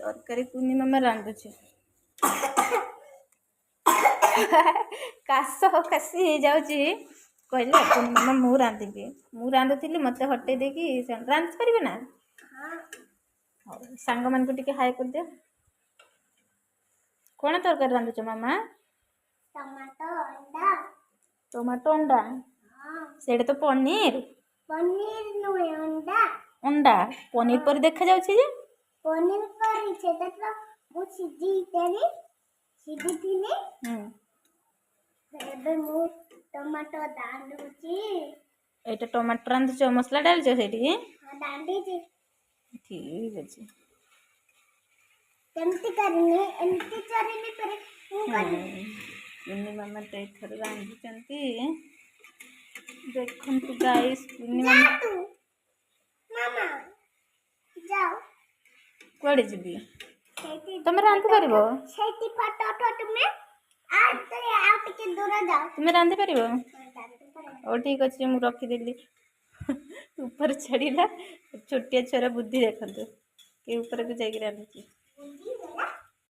तरकारी कुनी मामा रांधुचे काश काशी हो जाऊँगी कहले कुनी मामा मु रांधिबी मु रांधुली मत हटे देकी रांधि पारे ना सांग मान को टिके हाय कर दे कौन तरकारी रांधुच मामा टमाटो अंडा सेटा तो पनीर अंडा पनीर पर देखा जाउछि जे पनीर पर छेदा तो मु सिद्धि तेरी सिद्धि थिले एबे मु टमाटो दांडुची एटा टमाटर रांधुच मसला डालछ सेठी हां दांडीची ठीक अछि केमती करनी एमती चरिनी पर मु करनी कुनी मामा ते थर रांधुचंती देखंतु गाइस कुनी मामा मामा जाओ कुआडे जीबी तुम रांधि पारिबो सेठी फटाफट में आप के दूर जाओ तुम रांधि पारिबो ओ ठीक अछि मु रखी देली ऊपर चढ़ीला छोटिया छोरा बुद्धि देखंतु के ऊपर को जाई रांधुची